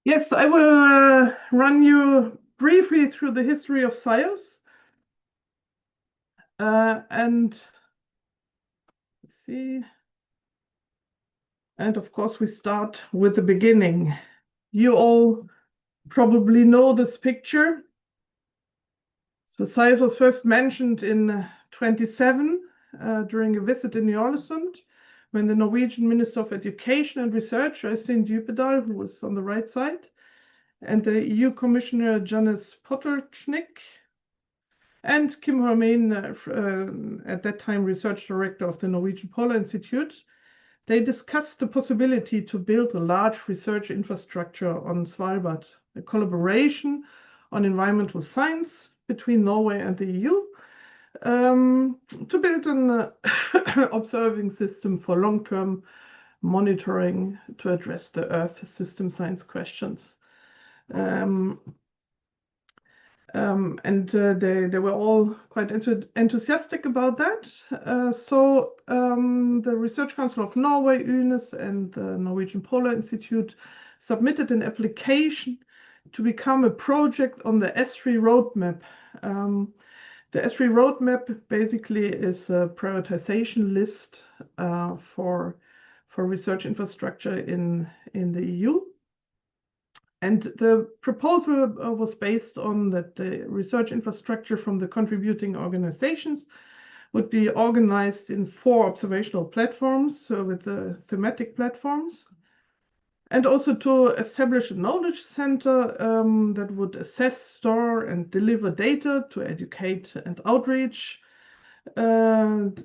Yes, I will run you briefly through the history of SIOS. And let's see. And of course, we start with the beginning. You all probably know this picture. So SIOS was first mentioned in 27 during a visit in Ny-Ålesund, when the Norwegian Minister of Education and Research, Øystein Djupedal, who was on the right side, and the EU Commissioner Janez Potočnik, and Kim Holmein, at that time research director of the Norwegian Polar Institute, they discussed the possibility to build a large research infrastructure on Svalbard, a collaboration on environmental science between Norway and the EU, to build an observing system for long-term monitoring to address the Earth system science questions. They were all quite enthusiastic about that. So the Research Council of Norway, UNES, and the Norwegian Polar Institute submitted an application to become a project on the S3 roadmap. The S3 roadmap basically is a prioritization list for research infrastructure in the EU. And the proposal was based on that the research infrastructure from the contributing organizations would be organized in 4 observational platforms, with the thematic platforms, and also to establish a knowledge center that would assess, store, and deliver data to educate and outreach, and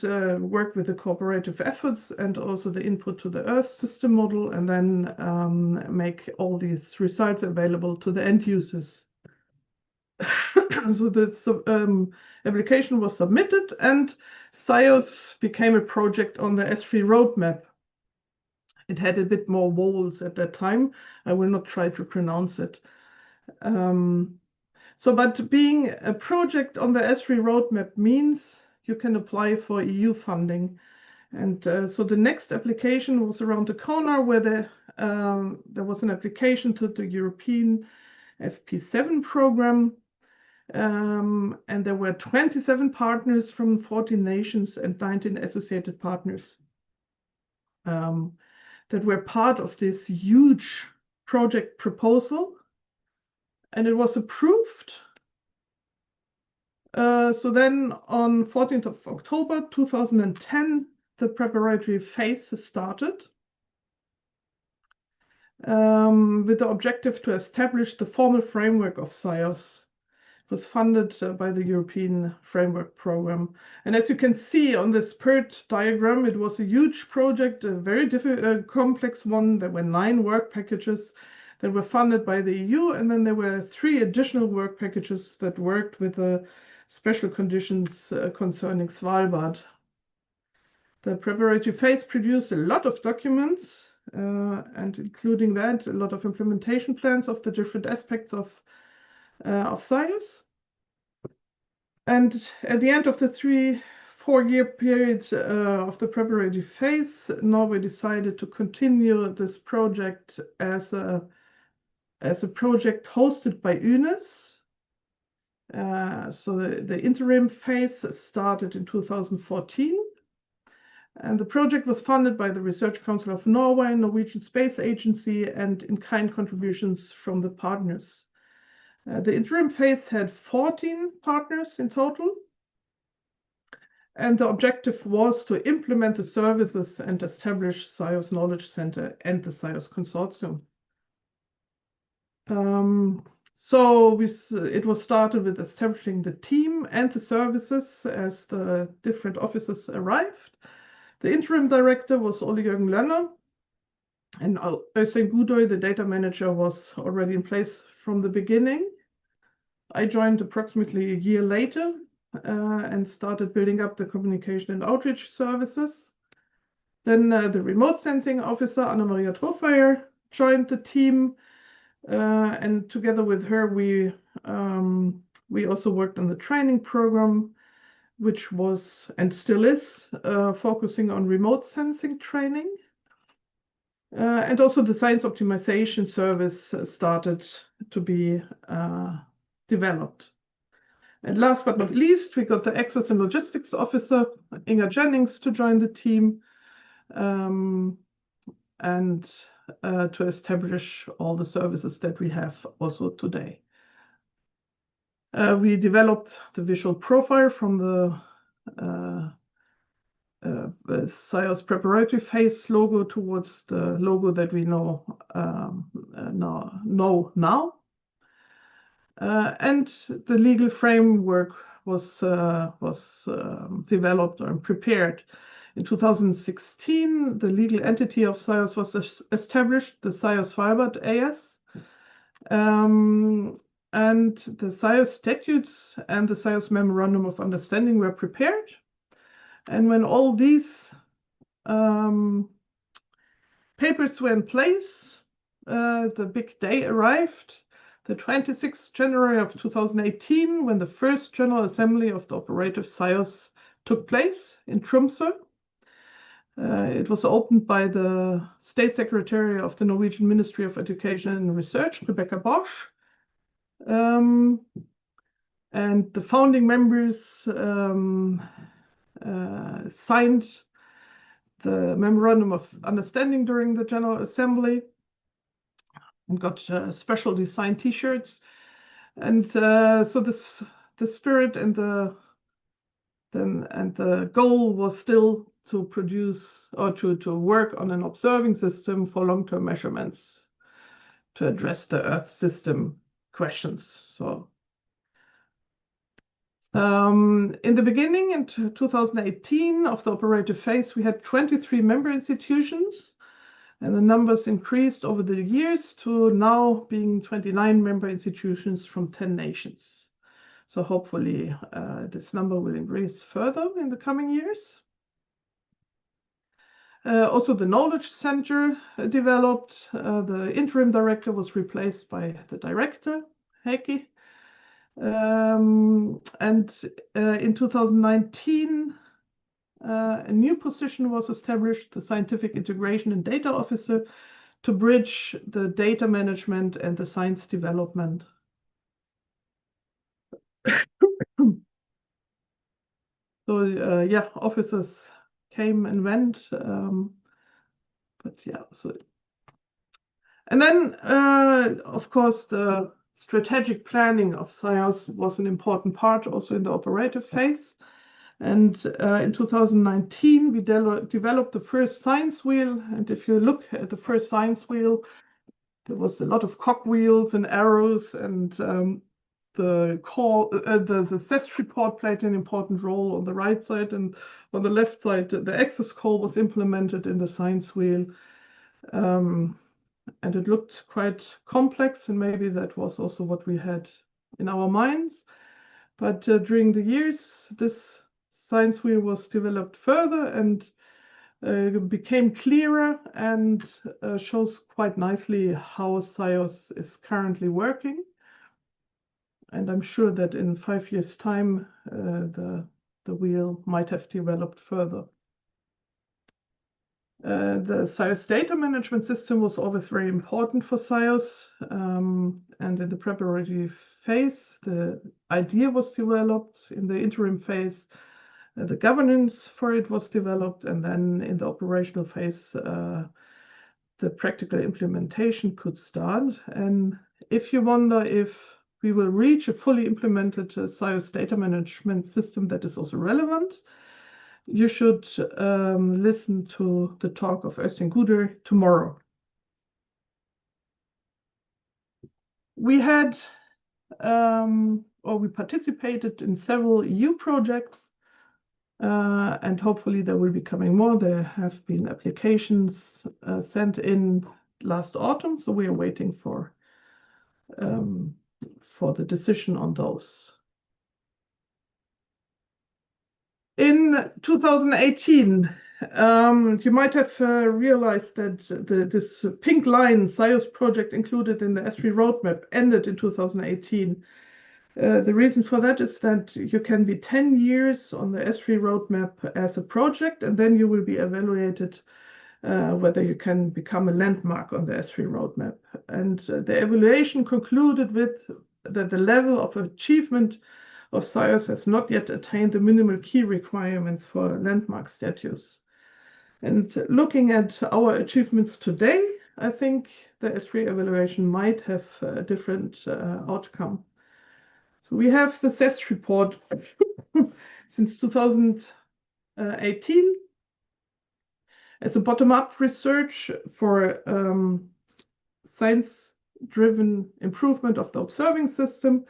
work with the cooperative efforts and also the input to the Earth system model, and then make all these results available to the end users. So the application was submitted, and SIOS became a project on the S3 roadmap. It had a bit more vowels at that time. I will not try to pronounce it. But being a project on the S3 roadmap means you can apply for EU funding. And so the next application was around the corner, where there was an application to the European FP7 program. And there were 27 partners from 14 nations and 19 associated partners that were part of this huge project proposal. And it was approved. So then on 14th of October 2010, the preparatory phase started with the objective to establish the formal framework of SIOS. It was funded by the European Framework Program. And as you can see on this PERT diagram, it was a huge project, a very complex one. There were 9 work packages that were funded by the EU, and then there were 3 additional work packages that worked with the special conditions concerning Svalbard. The preparatory phase produced a lot of documents, and including that, a lot of implementation plans of the different aspects of SIOS. And at the end of the 3-4-year period of the preparatory phase, Norway decided to continue this project as a project hosted by UNES. So the interim phase started in 2014. And the project was funded by the Research Council of Norway, Norwegian Space Agency, and in-kind contributions from the partners. The interim phase had 14 partners in total. And the objective was to implement the services and establish SIOS Knowledge Center and the SIOS Consortium. So it was started with establishing the team and the services as the different officers arrived. The interim director was Ole Jørgen Lønner, and Øystein Djupedal, the data manager, was already in place from the beginning. I joined approximately a year later and started building up the communication and outreach services. Then the remote sensing officer, Anna Maria Trofeier, joined the team. And together with her, we also worked on the training program, which was and still is focusing on remote sensing training. And also the science optimization service started to be developed. And last but not least, we got the Access and Logistics Officer, Inga Jennings, to join the team and to establish all the services that we have also today. We developed the visual profile from the SIOS preparatory phase logo towards the logo that we know now. And the legal framework was developed and prepared. In 2016, the legal entity of SIOS was established, the SIOS Fiber AS. And the SIOS statutes and the SIOS Memorandum of Understanding were prepared. And when all these papers were in place, the big day arrived, the 26th January of 2018, when the first General Assembly of the operative SIOS took place in Tromsø. It was opened by the State Secretary of the Norwegian Ministry of Education and Research, Rebecca Bosch. And the founding members signed the Memorandum of Understanding during the General Assembly and got special designed T-shirts. And so the spirit and the goal was still to produce or to work on an observing system for long-term measurements to address the Earth system questions. So in the beginning, in 2018 of the operative phase, we had 23 member institutions, and the numbers increased over the years to now being 29 member institutions from 10 nations. So hopefully this number will increase further in the coming years. Also, the Knowledge Center developed. The interim director was replaced by the director, Heikki. And in 2019, a new position was established, the Scientific Integration and Data Officer, to bridge the data management and the science development. So yeah, officers came and went, but yeah. So, and then of course the strategic planning of SIOS was an important part also in the operative phase. And in 2019, we developed the first science wheel. And if you look at the first science wheel, there was a lot of cogwheels and arrows, and the CES report played an important role on the right side, and on the left side, the access call was implemented in the science wheel. And it looked quite complex, and maybe that was also what we had in our minds. But during the years, this science wheel was developed further and became clearer and shows quite nicely how SIOS is currently working. And I'm sure that in 5 years' time, the wheel might have developed further. The SIOS data management system was always very important for SIOS. And in the preparatory phase, the idea was developed. In the interim phase, the governance for it was developed. And then in the operational phase, the practical implementation could start. And if you wonder if we will reach a fully implemented SIOS data management system that is also relevant, you should listen to the talk of Özlem Guder tomorrow. We had, or we participated in several EU projects, and hopefully there will be coming more. There have been applications sent in last autumn, so we are waiting for the decision on those. In 2018, you might have realized that this pink line SIOS project included in the S3 roadmap ended in 2018. The reason for that is that you can be 10 years on the S3 roadmap as a project, and then you will be evaluated whether you can become a landmark on the S3 roadmap. And the evaluation concluded with that the level of achievement of SIOS has not yet attained the minimal key requirements for landmark status. And looking at our achievements today, I think the S3 evaluation might have a different outcome. So we have the CES report since 2018 as a bottom-up research for science-driven improvement of the observing system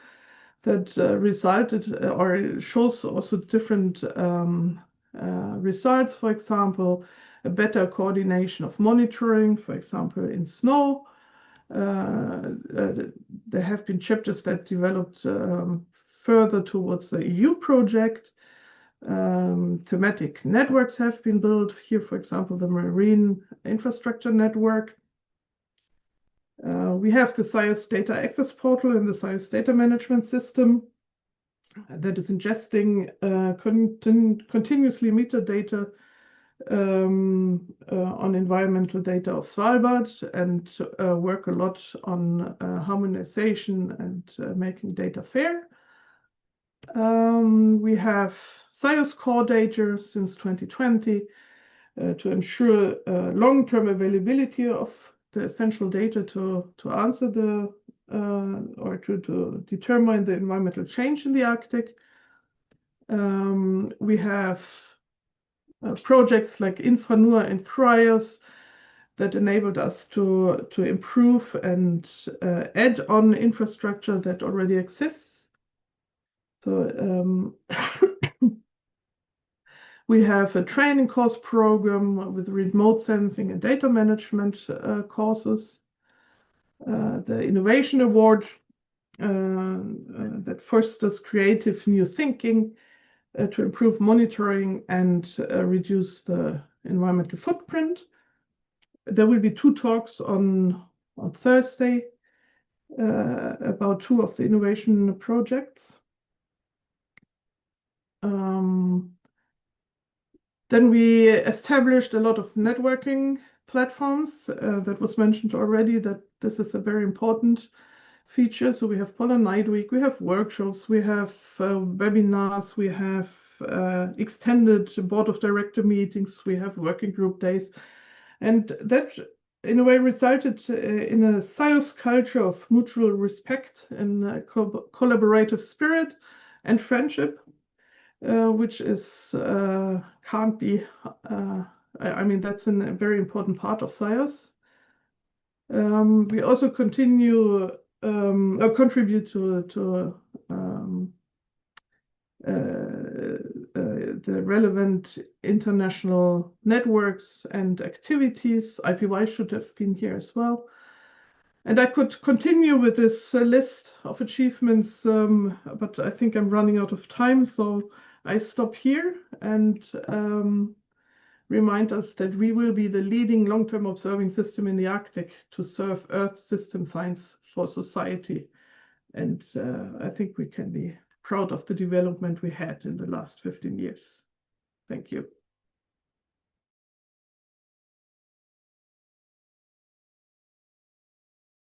that resulted or shows also different results. For example, a better coordination of monitoring, for example, in snow. There have been chapters that developed further towards the EU project. Thematic networks have been built here, for example, the Marine Infrastructure Network. We have the SIOS Data Access Portal and the SIOS Data Management System that is ingesting continuously metadata on environmental data of Svalbard and work a lot on harmonization and making data fair. We have SIOS core data since 2020 to ensure long-term availability of the essential data to answer the or to determine the environmental change in the Arctic. We have projects like Infranur and Cryos that enabled us to improve and add on infrastructure that already exists. So we have a training course program with remote sensing and data management courses. The Innovation Award that fosters creative new thinking to improve monitoring and reduce the environmental footprint. There will be 2 talks on Thursday about 2 of the innovation projects. Then we established a lot of networking platforms. That was mentioned already, that this is a very important feature. So we have Polar Night Week, we have workshops, we have webinars, we have extended board of director meetings, we have working group days. And that, in a way, resulted in a SIOS culture of mutual respect and collaborative spirit and friendship, which is can't be. I mean, that's a very important part of SIOS. We also continue contribute to the relevant international networks and activities. IPY should have been here as well. And I could continue with this list of achievements, but I think I'm running out of time, so I stop here and remind us that we will be the leading long-term observing system in the Arctic to serve Earth system science for society. And I think we can be proud of the development we had in the last 15 years. Thank you.